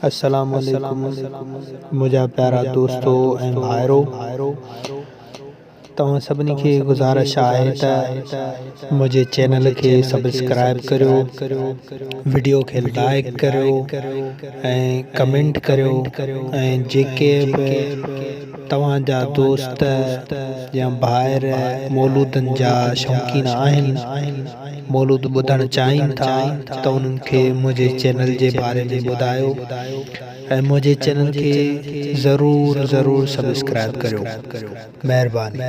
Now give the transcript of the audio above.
अस्सलाम वालेकुम मुझा प्यारा दोस्तों ऐं भाइरो तव्हां सभिनी खे गुज़ारिश आहे त मुंहिंजे चैनल खे सब्सक्राइब करियो, वीडियो खे लाइक करियो ऐं कमेंट करियो ऐं जेके बि तव्हांजा दोस्त या भाइर मौलूदनि जा शौक़ीन आहिनि, मौलूद ॿुधणु चाहिनि था त उन्हनि खे मुंहिंजे चैनल जे बारे में ॿुधायो ऐं मुंहिंजे चैनल खे ज़रूरु सब्सक्राइब करियो। महिरबानी।